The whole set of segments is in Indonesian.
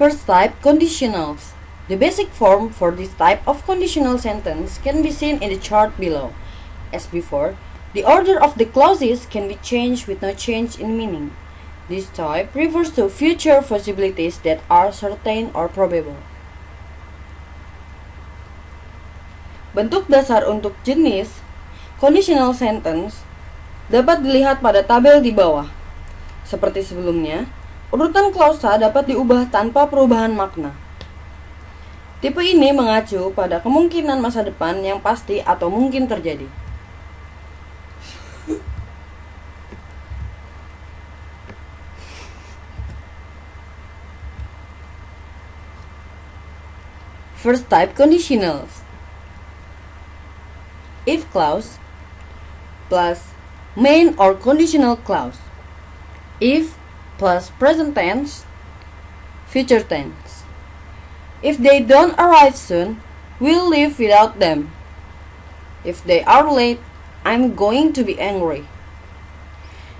First type, conditionals. The basic form for this type of conditional sentence can be seen in the chart below. As before, the order of the clauses can be changed with no change in meaning. This type refers to future possibilities that are certain or probable. Bentuk dasar untuk jenis conditional sentence dapat dilihat pada tabel di bawah. Seperti sebelumnya, urutan klausa dapat diubah tanpa perubahan makna. Tipe ini mengacu pada kemungkinan masa depan yang pasti atau mungkin terjadi. First type, conditionals. If clause plus main or conditional clause. If plus present tense, future tense. If they don't arrive soon, we'll leave without them. If they are late, I'm going to be angry.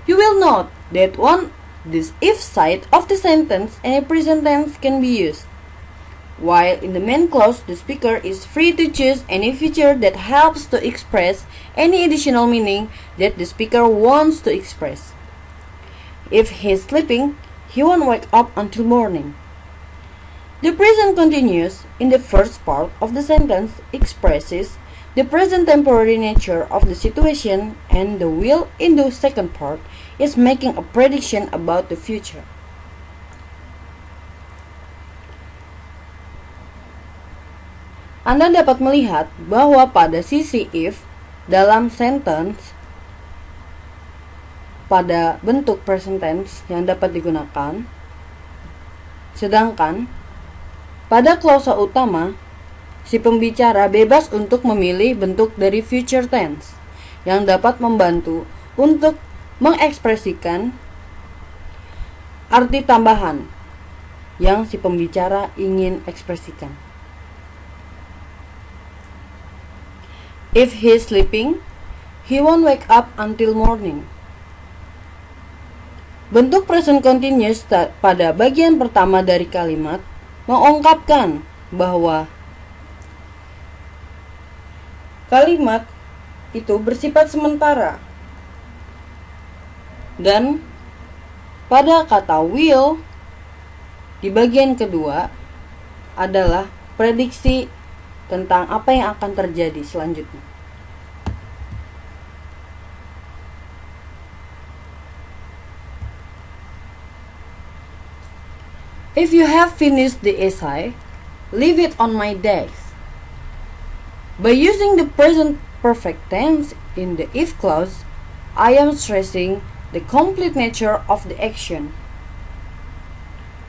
You will note that on this if side of the sentence, any present tense can be used, while in the main clause, the speaker is free to choose any feature that helps to express any additional meaning that the speaker wants to express. If he's sleeping, he won't wake up until morning. The present continuous in the first part of the sentence expresses the present temporary nature of the situation, and the will in the second part is making a prediction about the future. Anda dapat melihat bahwa pada sisi if dalam sentence pada bentuk present tense yang dapat digunakan, sedangkan pada klausa utama, si pembicara bebas untuk memilih bentuk dari future tense yang dapat membantu untuk mengekspresikan arti tambahan yang si pembicara ingin ekspresikan. If he is sleeping, he won't wake up until morning. Bentuk present continuous pada bagian pertama dari kalimat mengungkapkan bahwa kalimat itu bersifat sementara, dan pada kata will di bagian kedua adalah prediksi tentang apa yang akan terjadi selanjutnya. If you have finished the essay, leave it on my desk. By using the present perfect tense in the if clause, I am stressing the complete nature of the action.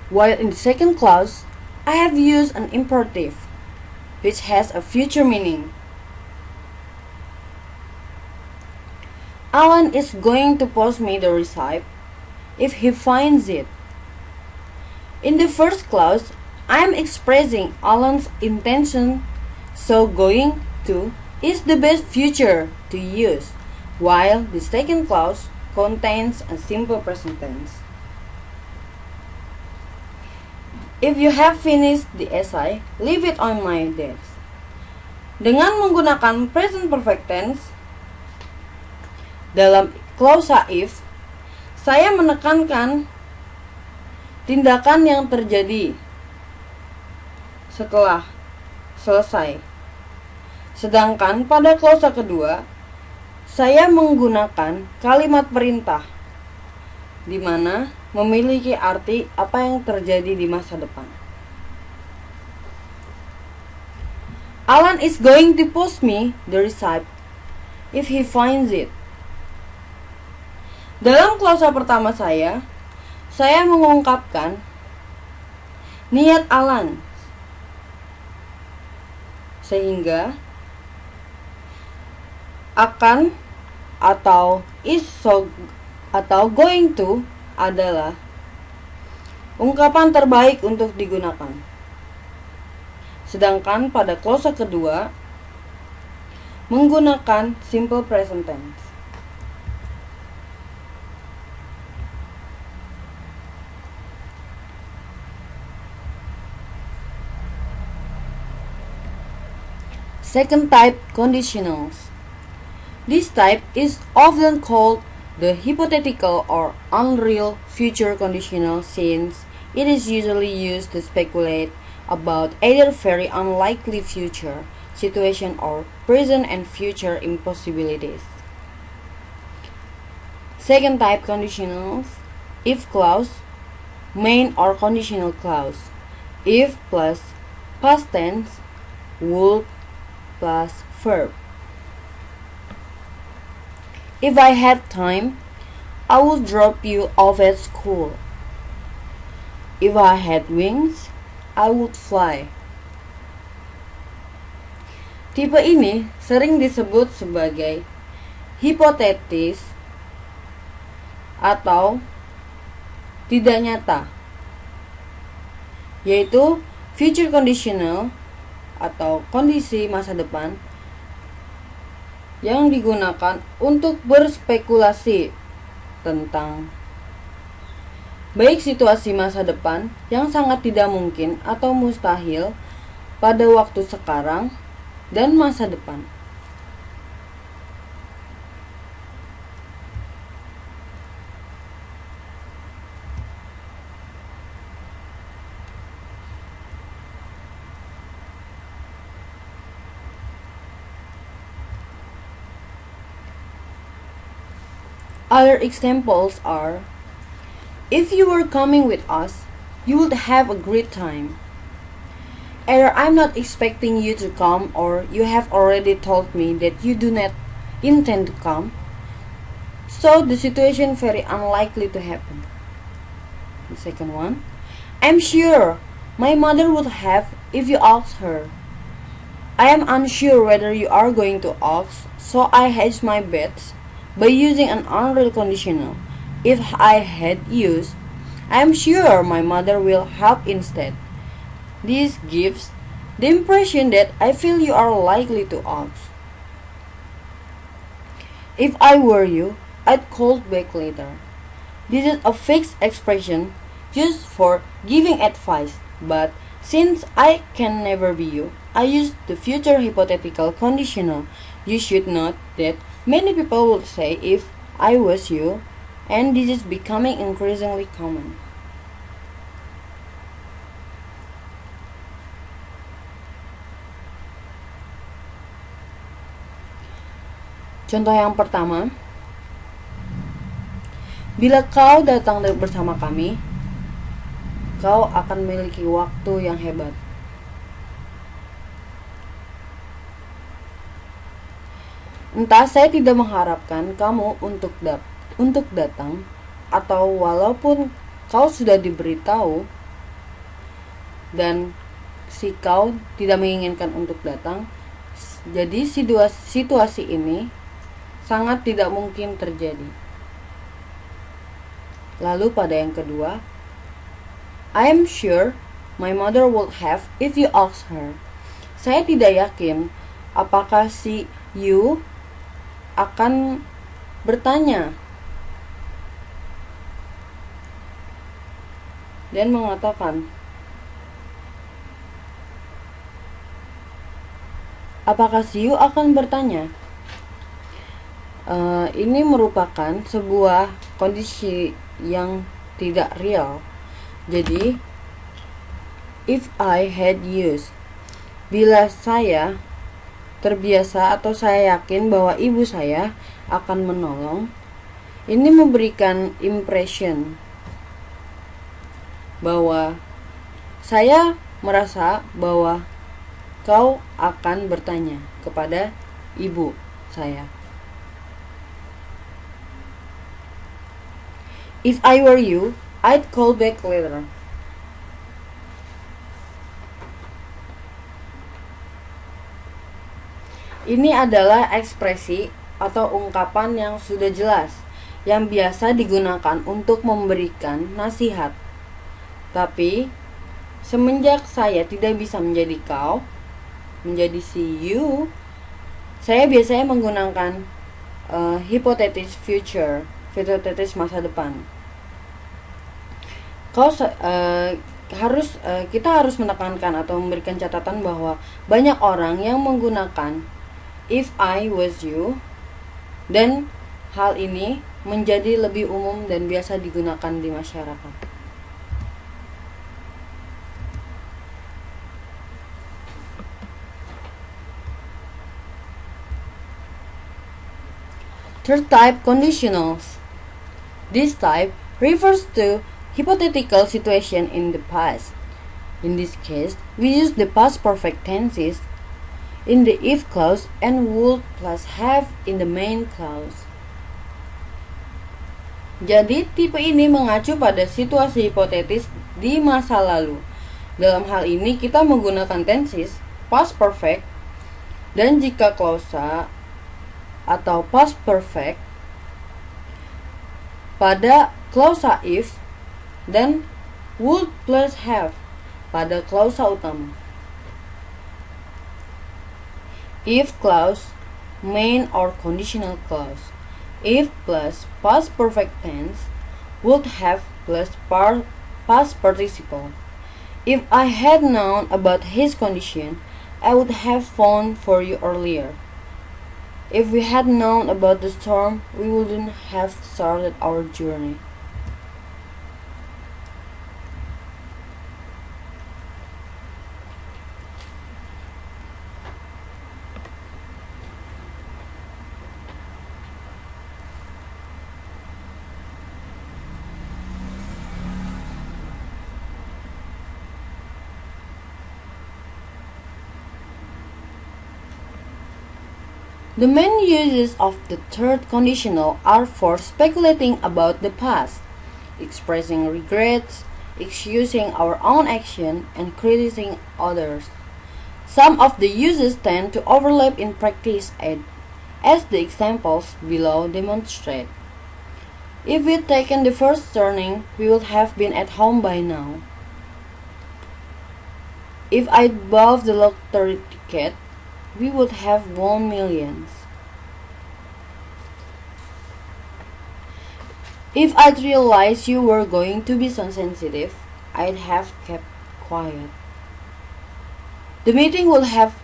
While in the second clause, I have used an imperative, which has a future meaning. Alan is going to post me the receipt if he finds it. In the first clause, I am expressing Alan's intention, so going to is the best future to use, while the second clause contains a simple present tense. If you have finished the essay, leave it on my desk. Dengan menggunakan present perfect tense dalam klausa if, saya menekankan tindakan yang terjadi setelah selesai. Sedangkan pada klausa kedua, saya menggunakan kalimat perintah di mana memiliki arti apa yang terjadi di masa depan. Alan is going to post me the receipt if he finds it. Dalam klausa pertama saya mengungkapkan niat Alan, sehingga akan atau is so atau going to adalah ungkapan terbaik untuk digunakan. Sedangkan pada klausa kedua menggunakan simple present tense. Second type, conditionals. This type is often called the hypothetical or unreal future conditional since it is usually used to speculate about either very unlikely future situation or present and future impossibilities. Second type, conditionals. If clause, main or conditional clause. If plus past tense, would plus verb. If I had time, I would drop you off at school. If I had wings, I would fly. Tipe ini sering disebut sebagai hipotetis atau tidak nyata, yaitu future conditional atau kondisi masa depan yang digunakan untuk berspekulasi tentang baik situasi masa depan yang sangat tidak mungkin atau mustahil pada waktu sekarang dan masa depan. Other examples are, if you were coming with us, you would have a great time. Either I'm not expecting you to come or you have already told me that you do not intend to come, so the situation very unlikely to happen. The second one, I'm sure my mother would have if you asked her. I am unsure whether you are going to ask, so I hedge my bets by using an unreal conditional. If I had used, I am sure my mother will help instead. This gives the impression that I feel you are likely to ask. If I were you, I'd call back later. This is a fixed expression used for giving advice, but since I can never be you, I use the future hypothetical conditional. You should note that many people would say if I was you, and this is becoming increasingly common. Contoh yang pertama, bila kau datang bersama kami, kau akan memiliki waktu yang hebat. Entah saya tidak mengharapkan kamu untuk datang, atau walaupun kau sudah diberitahu dan si kau tidak menginginkan untuk datang, jadi situasi ini sangat tidak mungkin terjadi. Lalu pada yang kedua, I am sure my mother would have if you ask her. Saya tidak yakin apakah si you akan bertanya dan mengatakan, apakah si you akan bertanya? Ini merupakan sebuah kondisi yang tidak real. Jadi, if I had used, bila saya terbiasa atau saya yakin bahwa ibu saya akan menolong, ini memberikan impression bahwa saya merasa bahwa kau akan bertanya kepada ibu saya. If I were you, I'd call back later. Ini adalah ekspresi atau ungkapan yang sudah jelas, yang biasa digunakan untuk memberikan nasihat. Tapi, semenjak saya tidak bisa menjadi kau, menjadi si you, saya biasanya menggunakan hypothesis future, hypothesis masa depan. kita harus menekankan atau memberikan catatan bahwa banyak orang yang menggunakan if I was you, dan hal ini menjadi lebih umum dan biasa digunakan di masyarakat. Third type, conditionals. This type refers to hypothetical situation in the past. In this case, we use the past perfect tenses in the if clause and would plus have in the main clause. Jadi, tipe ini mengacu pada situasi hipotetis di masa lalu. Dalam hal ini, kita menggunakan tenses past perfect, dan jika klausa atau past perfect pada klausa if, dan would plus have pada klausa utama. If clause, main or conditional clause. If plus past perfect tense, would have plus past participle. If I had known about his condition, I would have phoned for you earlier. If we had known about the storm, we wouldn't have started our journey. The main uses of the third conditional are for speculating about the past, expressing regrets, excusing our own action, and criticizing others. Some of the uses tend to overlap in practice as the examples below demonstrate. If we'd taken the first turning, we would have been at home by now. If I'd bought the lottery ticket, we would have won millions. If I'd realized you were going to be so sensitive, I'd have kept quiet. The meeting would have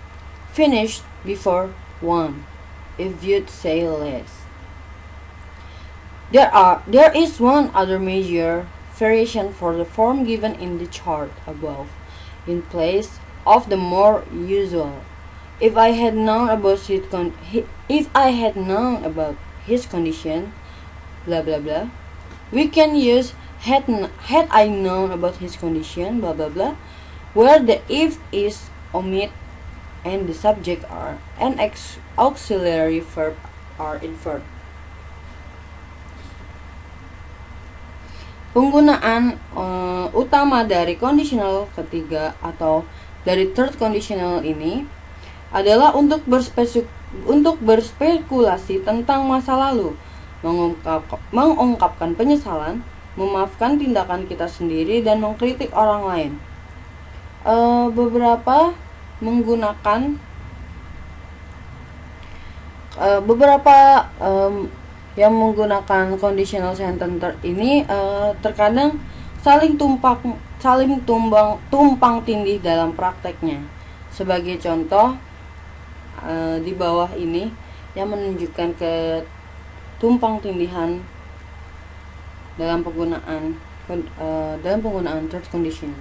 finished before 1 if you'd say less. There is one other major variation for the form given in the chart above, in place of the more usual. If I had known about his condition, blah blah blah, we can use had I known about his condition, blah blah blah, where the if is omit and the subject are and auxiliary verb are inferred. Penggunaan utama dari conditional ketiga atau dari third conditional ini adalah untuk berspekulasi tentang masa lalu, mengungkapkan penyesalan, memaafkan tindakan kita sendiri, dan mengkritik orang lain. Beberapa yang menggunakan conditional sentence ini terkadang saling tumpang tindih dalam prakteknya. Sebagai contoh, di bawah ini yang menunjukkan tumpang tindihan dalam penggunaan third condition.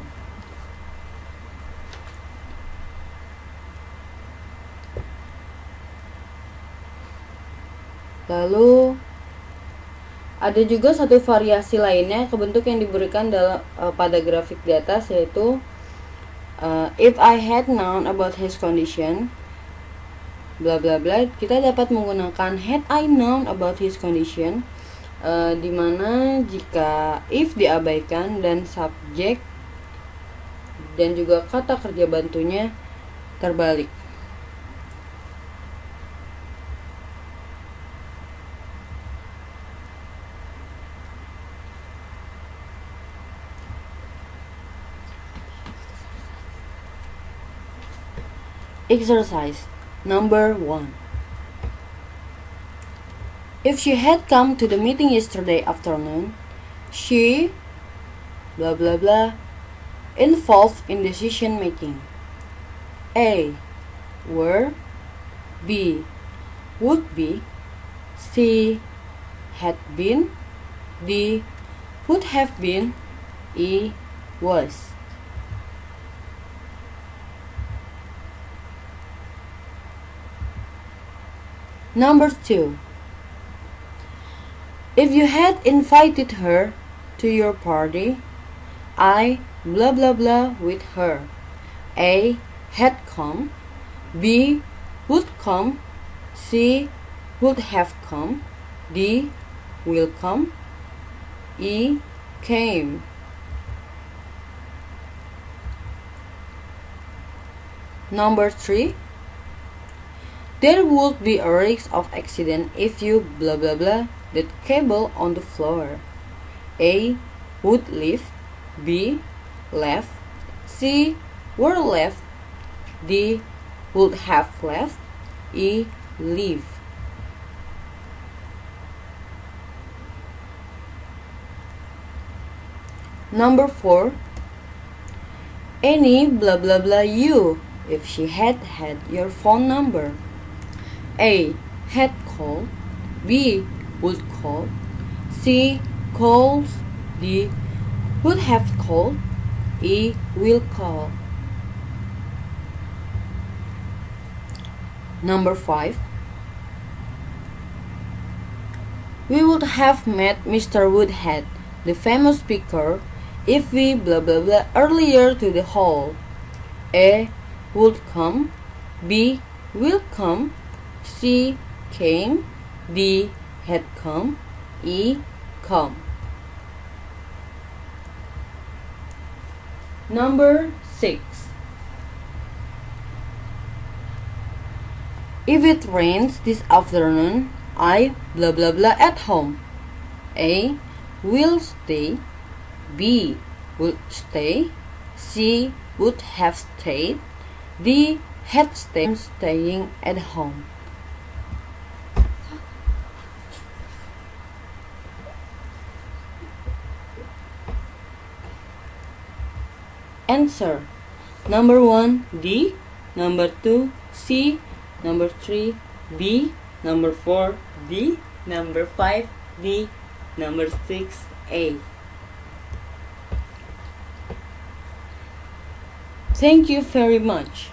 Lalu ada juga satu variasi lainnya ke bentuk yang diberikan pada grafik di atas, yaitu if I had known about his condition, bla bla bla. Kita dapat menggunakan had I known about his condition, dimana jika if diabaikan dan subjek dan juga kata kerja bantunya terbalik. Exercise number 1. If she had come to the meeting yesterday afternoon, she blah blah blah involved in decision making? A. Were. B. Would be. C. Had been. D. Would have been. E. Was. Number 2. If you had invited her to your party, I blah blah blah with her. A. Had come. B. Would come. C. Would have come. D. Will come. E. Came. Number 3. There would be a risk of accident if you blah blah blah that cable on the floor. A. Would leave. B. Left. C. Were left. D. Would have left. E. Leave. Number 4. Any blah blah blah you if she had had your phone number. A. Had called. B. Would call. C. Calls. D. Would have called. E. Will call. Number 5. We would have met Mr. Woodhead, the famous speaker, if we blah blah blah earlier to the hall. A. Would come. B. Will come. C. Came. D. Had come. E. Come. Number 6. If it rains this afternoon, I blah blah blah at home. A. Will stay. B. Would stay. C. Would have stayed. D. Had stayed. Staying at home. Answer. Number 1, D. Number 2, C. Number 3, B. Number 4, D. Number 5, D. Number 6, A. Thank you very much.